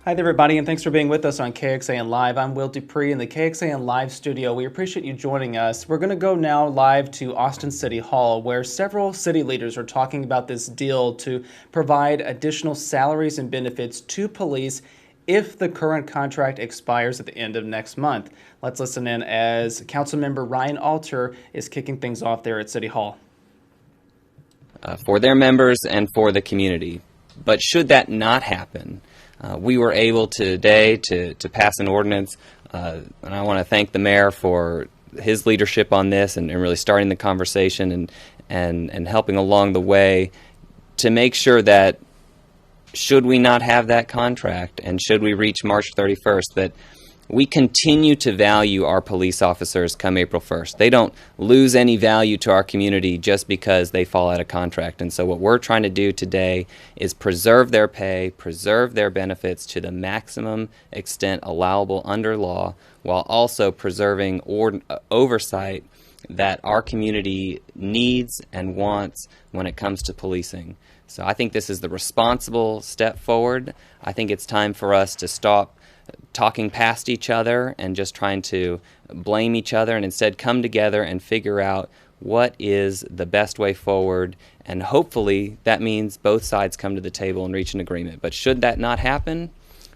Hi there, everybody, and thanks for being with us on KXAN Live. I'm Will Dupree in the KXAN Live studio. We appreciate you joining us. We're going to go now live to Austin City Hall, where several city leaders are talking about this deal to provide additional salaries and benefits to police if the current contract expires at the end of next month. Let's listen in as Councilmember Ryan Alter is kicking things off there at City Hall. For their members and for the community. But should that not happen, we were able today to pass an ordinance, and I want to thank the mayor for his leadership on this and really starting the conversation and helping along the way to make sure that should we not have that contract and should we reach March 31st, that we continue to value our police officers come April 1st. They don't lose any value to our community just because they fall out of contract. And so what we're trying to do today is preserve their pay, preserve their benefits to the maximum extent allowable under law, while also preserving oversight that our community needs and wants when it comes to policing. So I think this is the responsible step forward. I think it's time for us to stop talking past each other and just trying to blame each other, and instead come together and figure out what is the best way forward. And hopefully that means both sides come to the table and reach an agreement. But should that not happen,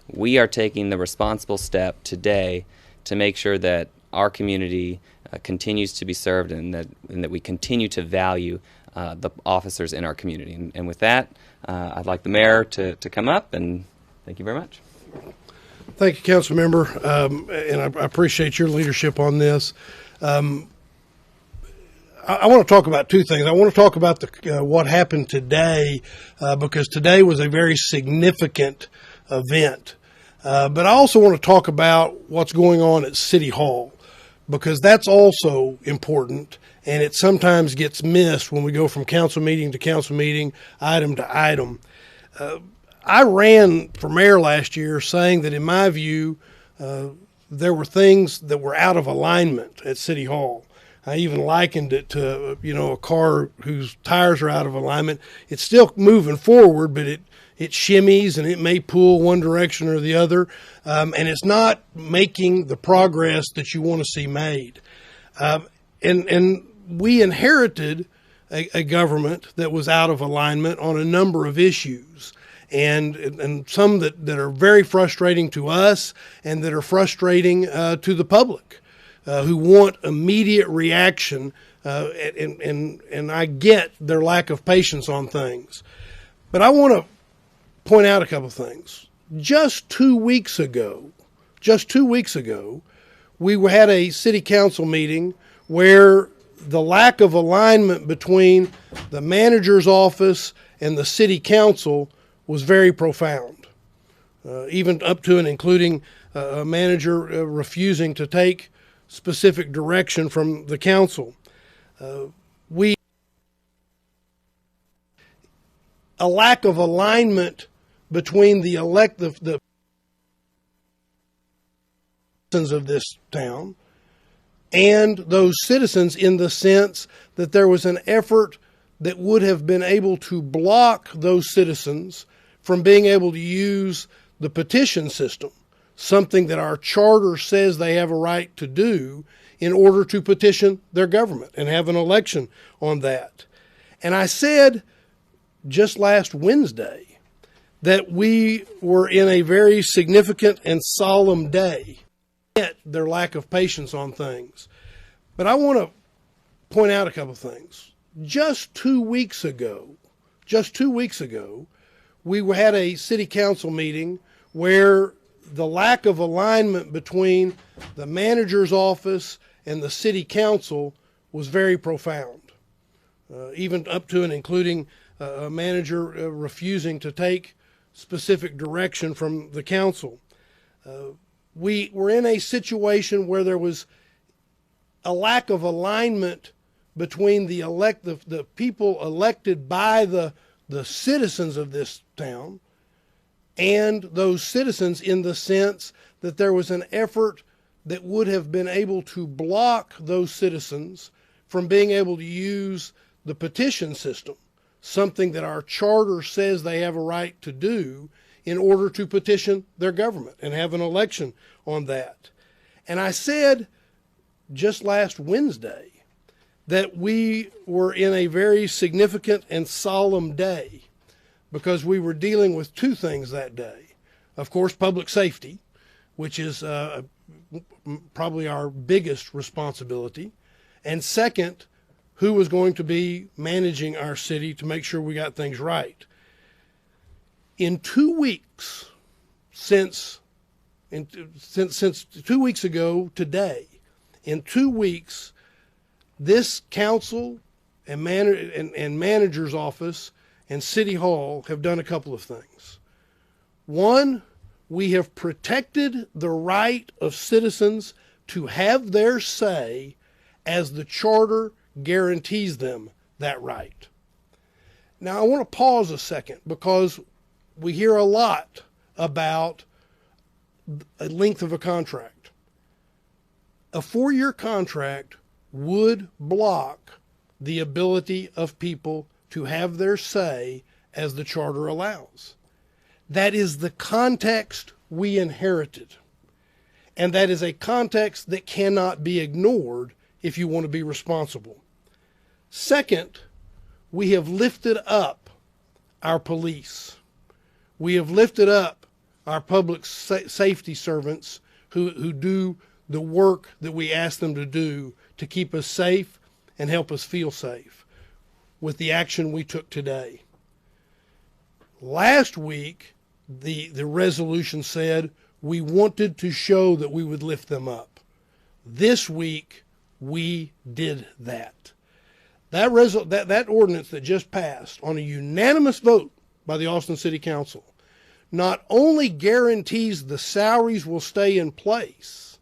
we are taking the responsible step today to make sure that our community continues to be served and that we continue to value the officers in our community. And with that, I'd like the mayor to come up, and thank you very much. Thank you, Council Member, and I appreciate your leadership on this. I want to talk about two things. I want to talk about what happened today, because today was a very significant event. But I also want to talk about what's going on at City Hall, because that's also important, and it sometimes gets missed when we go from council meeting to council meeting, item to item. I ran for mayor last year saying that, in my view, there were things that were out of alignment at City Hall. I even likened it to, a car whose tires are out of alignment. It's still moving forward, but it shimmies and it may pull one direction or the other, and it's not making the progress that you want to see made. And we inherited a government that was out of alignment on a number of issues. And some that are very frustrating to us and that are frustrating to the public who want immediate reaction, and I get their lack of patience on things. But I want to point out a couple of things. Just 2 weeks ago, we had a city council meeting where the lack of alignment between the manager's office and the city council was very profound, even up to and including a manager refusing to take specific direction from the council. A lack of alignment between the citizens of this town and those citizens, in the sense that there was an effort that would have been able to block those citizens from being able to use the petition system, something that our charter says they have a right to do in order to petition their government and have an election on that. And I said just last Wednesday that we were in a very significant and solemn day, yet their lack of patience on things. But I want to point out a couple of things. Just 2 weeks ago, we had a city council meeting where the lack of alignment between the manager's office and the city council was very profound, even up to and including a manager refusing to take specific direction from the council. We were in a situation where there was a lack of alignment between the people elected by the citizens of this town and those citizens, in the sense that there was an effort that would have been able to block those citizens from being able to use the petition system, something that our charter says they have a right to do in order to petition their government and have an election on that. And I said just last Wednesday that we were in a very significant and solemn day because we were dealing with two things that day. Of course, public safety, which is probably our biggest responsibility. And second, who was going to be managing our city to make sure we got things right. In 2 weeks, since 2 weeks ago today, in 2 weeks, this council and manager's office and City Hall have done a couple of things. One, we have protected the right of citizens to have their say as the charter guarantees them that right. Now, I want to pause a second because we hear a lot about a length of a contract. A 4-year contract would block the ability of people to have their say as the charter allows. That is the context we inherited. And that is a context that cannot be ignored if you want to be responsible. Second, we have lifted up our police. We have lifted up our public safety servants who do the work that we ask them to do to keep us safe and help us feel safe with the action we took today. Last week, the resolution said we wanted to show that we would lift them up. This week, we did that. That ordinance that just passed on a unanimous vote by the Austin City Council not only guarantees the salaries will stay in place,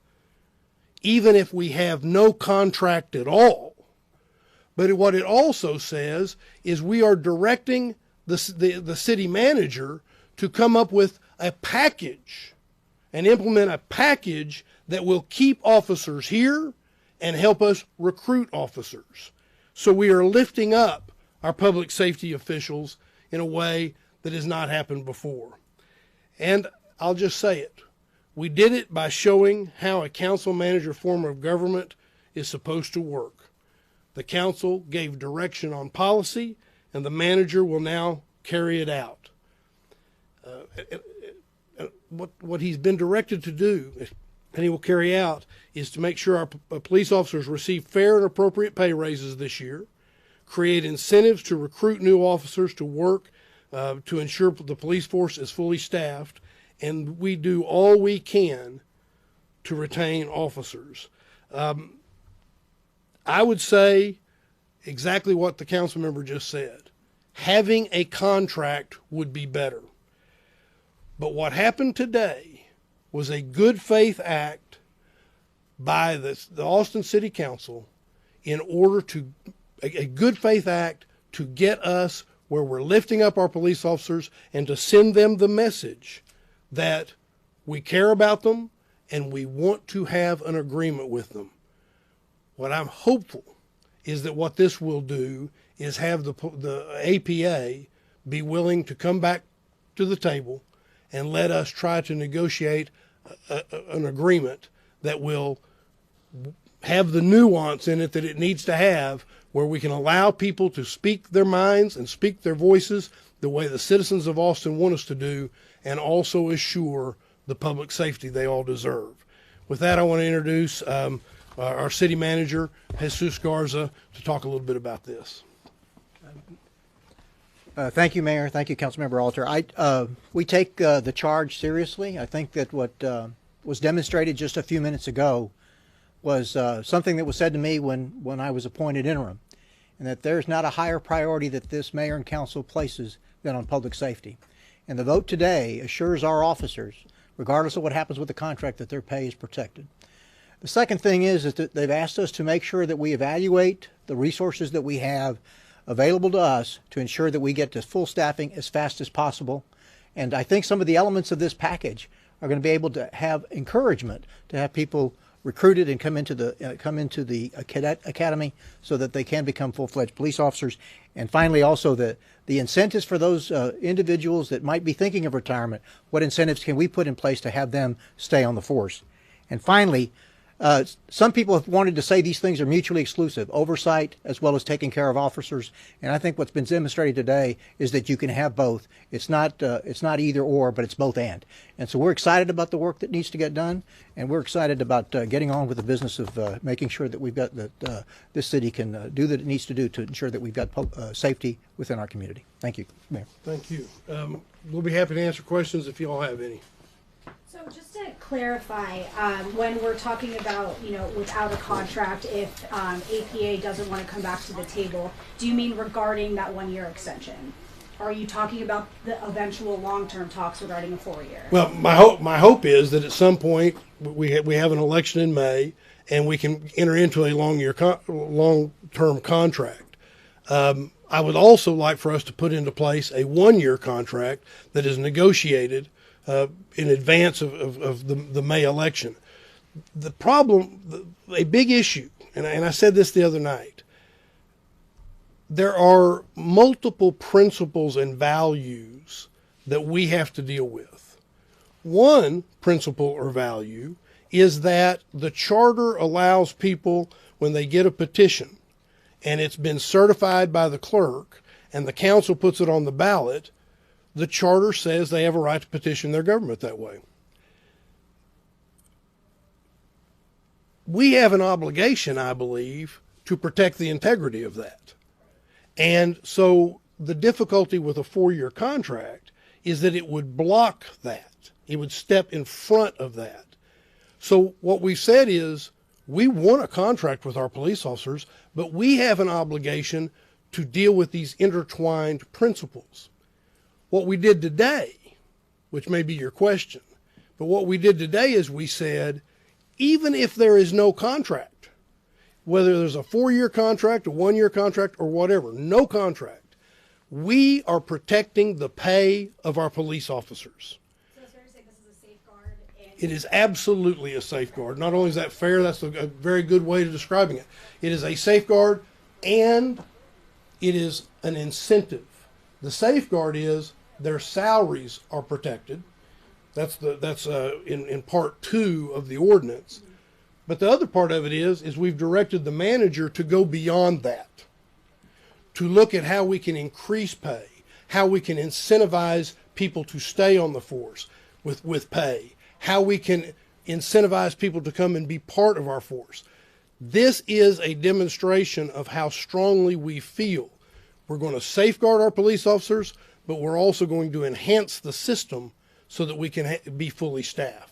even if we have no contract at all, but what it also says is we are directing the city manager to come up with a package and implement a package that will keep officers here and help us recruit officers. So we are lifting up our public safety officials in a way that has not happened before. And I'll just say it. We did it by showing how a council manager form of government is supposed to work. The council gave direction on policy, and the manager will now carry it out. What he's been directed to do, and he will carry out, is to make sure our police officers receive fair and appropriate pay raises this year, create incentives to recruit new officers to work to ensure the police force is fully staffed, and we do all we can to retain officers. I would say exactly what the council member just said. Having a contract would be better. But what happened today was a good faith act by the Austin City Council in order to, a good faith act to get us where we're lifting up our police officers and to send them the message that we care about them and we want to have an agreement with them. What I'm hopeful is that what this will do is have the APA be willing to come back to the table and let us try to negotiate an agreement that will have the nuance in it that it needs to have, where we can allow people to speak their minds and speak their voices the way the citizens of Austin want us to do, and also assure the public safety they all deserve. With that, I want to introduce our city manager, Jesus Garza, to talk a little bit about this. Thank you, Mayor. Thank you, Councilmember Alter. We take the charge seriously. I think that what was demonstrated just a few minutes ago was something that was said to me when I was appointed interim, and that there's not a higher priority that this mayor and council places than on public safety. And the vote today assures our officers, regardless of what happens with the contract, that their pay is protected. The second thing is that they've asked us to make sure that we evaluate the resources that we have available to us to ensure that we get to full staffing as fast as possible. And I think some of the elements of this package are going to be able to have encouragement to have people recruited and come into the cadet academy so that they can become full-fledged police officers. And finally, also the incentives for those individuals that might be thinking of retirement. What incentives can we put in place to have them stay on the force? And finally, some people have wanted to say these things are mutually exclusive, oversight as well as taking care of officers. And I think what's been demonstrated today is that you can have both. It's not either or, but it's both and. And so we're excited about the work that needs to get done, and we're excited about getting on with the business of making sure that we've got that this city can do what it needs to do to ensure that we've got safety within our community. Thank you, Mayor. Thank you. We'll be happy to answer questions if you all have any. So just to clarify, when we're talking about, without a contract, if APA doesn't want to come back to the table, do you mean regarding that 1-year extension? Or are you talking about the eventual long-term talks regarding a 4-year? Well, my hope is that at some point we have an election in May and we can enter into a long-term contract. I would also like for us to put into place a 1-year contract that is negotiated in advance of the May election. The problem, a big issue, and I said this the other night, there are multiple principles and values that we have to deal with. One principle or value is that the charter allows people, when they get a petition and it's been certified by the clerk and the council puts it on the ballot, the charter says they have a right to petition their government that way. We have an obligation, I believe, to protect the integrity of that. And so the difficulty with a 4-year contract is that it would block that. It would step in front of that. So what we've said is we want a contract with our police officers, but we have an obligation to deal with these intertwined principles. What we did today, which may be your question, but what we did today is we said, even if there is no contract, whether there's a 4-year contract, a 1-year contract, or whatever, no contract, we are protecting the pay of our police officers. So it's fair to say this is a safeguard? It is absolutely a safeguard. Not only is that fair, that's a very good way of describing it. It is a safeguard and it is an incentive. The safeguard is their salaries are protected. That's in part 2 of the ordinance. But the other part of it is we've directed the manager to go beyond that, to look at how we can increase pay, how we can incentivize people to stay on the force with pay, how we can incentivize people to come and be part of our force. This is a demonstration of how strongly we feel. We're going to safeguard our police officers, but we're also going to enhance the system so that we can be fully staffed.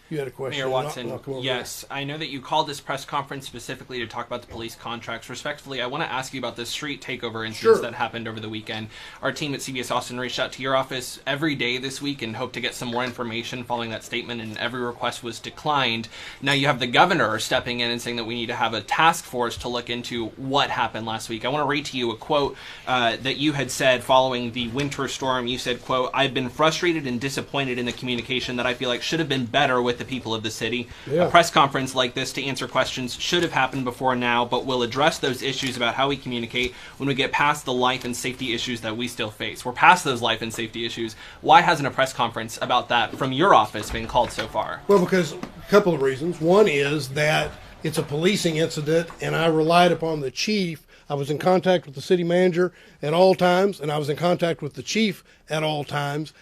You had a question. Mayor Watson, yes. I know that you called this press conference specifically to talk about the police contracts. Respectfully, I want to ask you about the street takeover incidents that happened over the weekend. Our team at CBS Austin reached out to your office every day this week and hoped to get some more information following that statement, and every request was declined. Now you have the governor stepping in and saying that we need to have a task force to look into what happened last week. I want to read to you a quote that you had said following the winter storm. You said, quote, "I've been frustrated and disappointed in the communication that I feel like should have been better with the people of the city. A press conference like this to answer questions should have happened before now, but we'll address those issues about how we communicate when we get past the life and safety issues that we still face." We're past those life and safety issues. Why hasn't a press conference about that from your office been called so far? Well, because a couple of reasons. One is that it's a policing incident, and I relied upon the chief. I was in contact with the city manager at all times, and I was in contact with the chief at all times,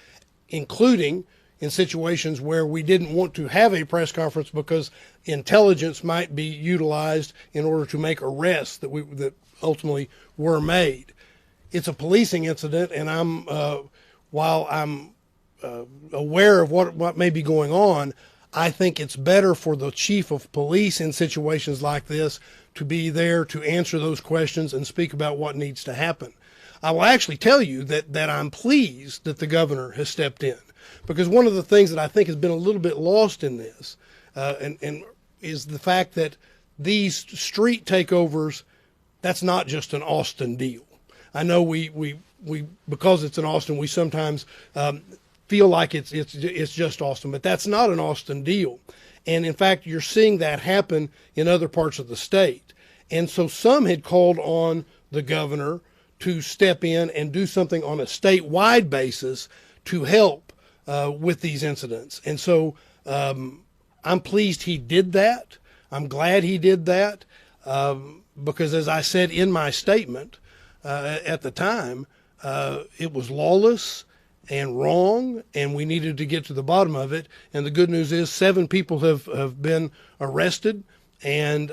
including in situations where we didn't want to have a press conference because intelligence might be utilized in order to make arrests that ultimately were made. It's a policing incident, and while I'm aware of what may be going on, I think it's better for the chief of police in situations like this to be there to answer those questions and speak about what needs to happen. I will actually tell you that I'm pleased that the governor has stepped in, because one of the things that I think has been a little bit lost in this and is the fact that these street takeovers, that's not just an Austin deal. I know we because it's in Austin, we sometimes feel like it's just Austin, but that's not an Austin deal. And in fact, you're seeing that happen in other parts of the state. And so some had called on the governor to step in and do something on a statewide basis to help with these incidents. And so I'm pleased he did that. I'm glad he did that because, as I said in my statement at the time, it was lawless and wrong, and we needed to get to the bottom of it. And the good news is 7 people have been arrested, and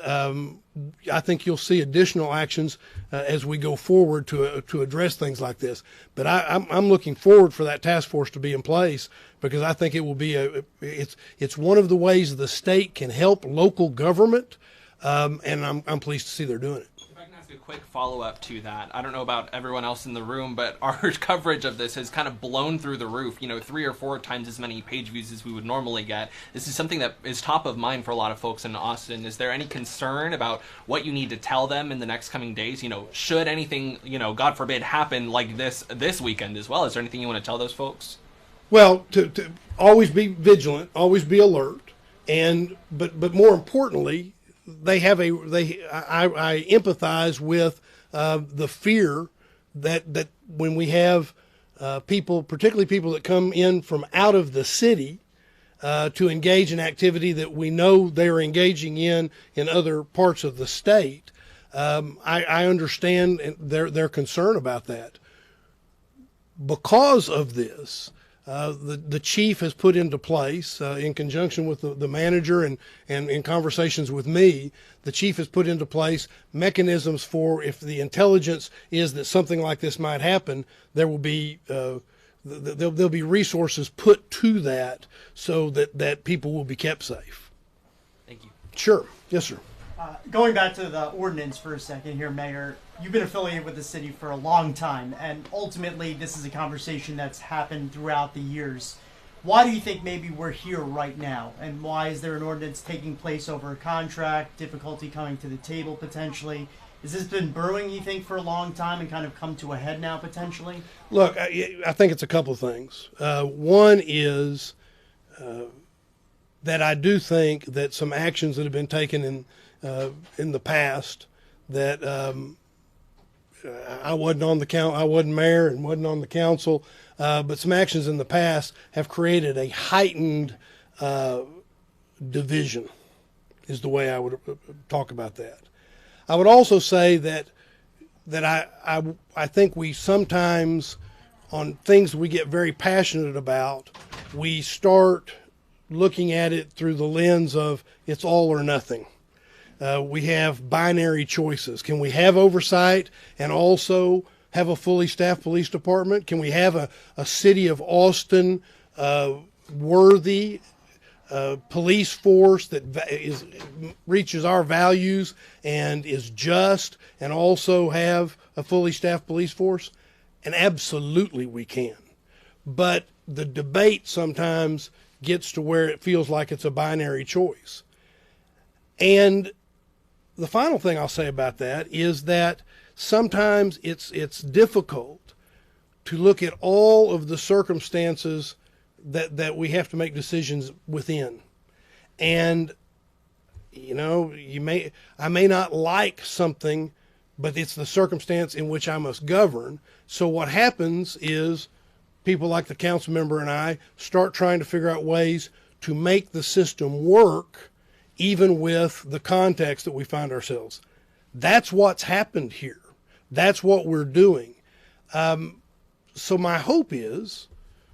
I think you'll see additional actions as we go forward to address things like this. But I'm looking forward for that task force to be in place, because I think it will be it's one of the ways the state can help local government, and I'm pleased to see they're doing it. A quick follow-up to that. I don't know about everyone else in the room, but our coverage of this has kind of blown through the roof. 3 or 4 times as many page views as we would normally get. This is something that is top of mind for a lot of folks in Austin. Is there any concern about what you need to tell them in the next coming days? Should anything, God forbid, happen like this weekend as well? Is there anything you want to tell those folks? Well, to always be vigilant, always be alert, but more importantly, I empathize with the fear that when we have people, particularly people that come in from out of the city, to engage in activity that we know they are engaging in other parts of the state, I understand their concern about that. Because of this, the chief has put into place, in conjunction with the manager and in conversations with me, the chief has put into place mechanisms for, if the intelligence is that something like this might happen, there will be there'll be resources put to that so that people will be kept safe. Thank you. Sure. Yes, sir. Going back to the ordinance for a second here, Mayor, you've been affiliated with the city for a long time, and ultimately this is a conversation that's happened throughout the years. Why do you think maybe we're here right now, and why is there an ordinance taking place over a contract, difficulty coming to the table potentially? Has this been brewing, you think, for a long time and kind of come to a head now potentially? Look, I think it's a couple of things. One is that I do think that some actions that have been taken in the past that I wasn't on the I wasn't mayor and wasn't on the council, but some actions in the past have created a heightened division, is the way I would talk about that. I would also say that I think we sometimes, on things we get very passionate about, we start looking at it through the lens of it's all or nothing. We have binary choices. Can we have oversight and also have a fully staffed police department? Can we have a city of Austin worthy police force that reaches our values and is just, and also have a fully staffed police force? And absolutely we can. But the debate sometimes gets to where it feels like it's a binary choice. And the final thing I'll say about that is that sometimes it's difficult to look at all of the circumstances that we have to make decisions within. And, I may not like something, but it's the circumstance in which I must govern. So what happens is people like the council member and I start trying to figure out ways to make the system work, even with the context that we find ourselves. That's what's happened here. That's what we're doing. So my hope is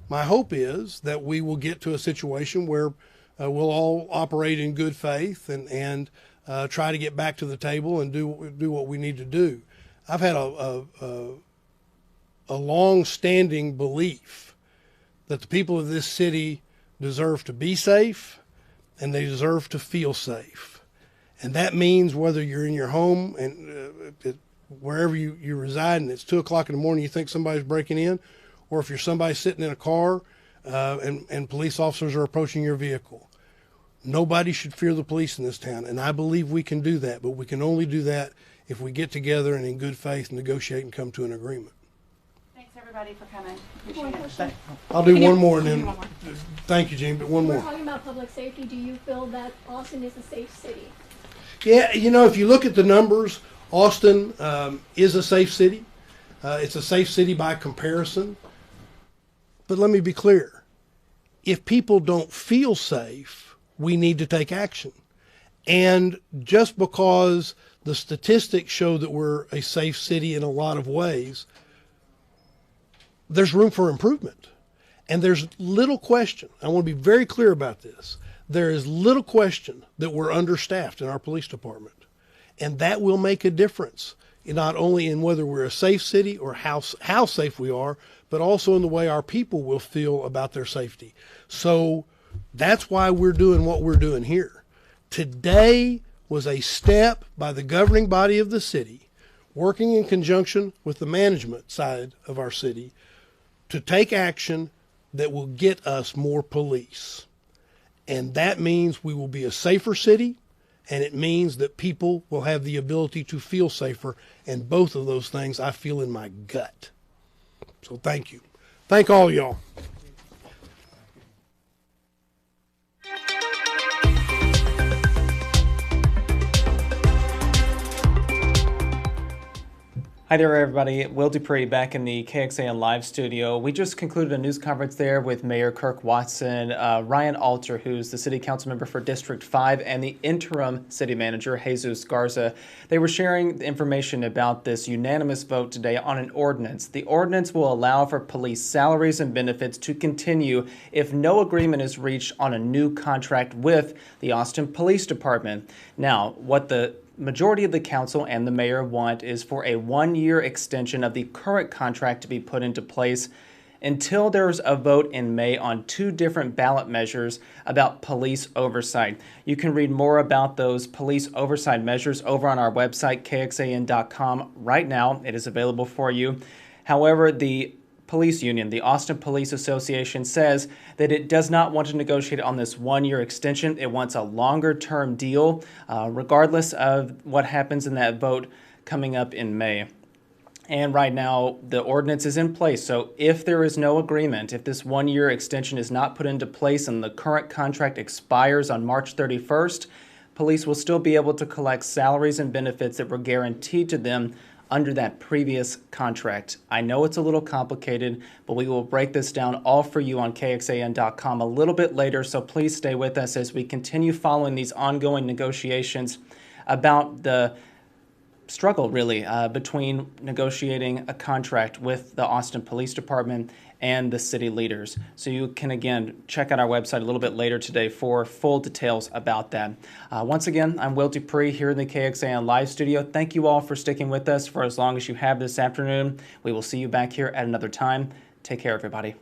that we will get to a situation where we'll all operate in good faith and try to get back to the table and do what we need to do. I've had a long-standing belief that the people of this city deserve to be safe, and they deserve to feel safe. And that means whether you're in your home and wherever you reside and it's 2 o'clock in the morning, you think somebody's breaking in, or if you're somebody sitting in a car and police officers are approaching your vehicle. Nobody should fear the police in this town, and I believe we can do that, but we can only do that if we get together and in good faith negotiate and come to an agreement. Thanks, everyone. everybody for coming. Appreciate it. I'll do one more and then, thank you, Gene, but one We're more. talking about public safety. Do you feel that Austin is a safe city? Yeah, you know, if you look at the numbers, Austin is a safe city. It's a safe city by comparison. But let me be clear. If people don't feel safe, we need to take action. And just because the statistics show that we're a safe city in a lot of ways, there's room for improvement. And there's little question. I want to be very clear about this. There is little question that we're understaffed in our police department. And that will make a difference, not only in whether we're a safe city or how safe we are, but also in the way our people will feel about their safety. So that's why we're doing what we're doing here. Today was a step by the governing body of the city, working in conjunction with the management side of our city, to take action that will get us more police. And that means we will be a safer city, and it means that people will have the ability to feel safer. And both of those things I feel in my gut. So thank you. Thank all y'all. Hi there, everybody. Will Dupree back in the KXAN Live studio. We just concluded a news conference there with Mayor Kirk Watson, Ryan Alter, who's the city council member for District 5, and the interim city manager, Jesus Garza. They were sharing information about this unanimous vote today on an ordinance. The ordinance will allow for police salaries and benefits to continue if no agreement is reached on a new contract with the Austin Police Department. Now, what the majority of the council and the mayor want is for a one-year extension of the current contract to be put into place until there's a vote in May on two different ballot measures about police oversight. You can read more about those police oversight measures over on our website, kxan.com. Right now, it is available for you. However, the police union, the Austin Police Association, says that it does not want to negotiate on this one-year extension. It wants a longer-term deal, regardless of what happens in that vote coming up in May. And right now, the ordinance is in place. So if there is no agreement, if this one-year extension is not put into place and the current contract expires on March 31st, police will still be able to collect salaries and benefits that were guaranteed to them under that previous contract. I know it's a little complicated, but we will break this down all for you on KXAN.com a little bit later, so please stay with us as we continue following these ongoing negotiations about the struggle, really, between negotiating a contract with the Austin Police Department and the city leaders. So you can, again, check out our website a little bit later today for full details about that. Once again, I'm Will Dupree here in the KXAN Live studio. Thank you all for sticking with us for as long as you have this afternoon. We will see you back here at another time. Take care, everybody.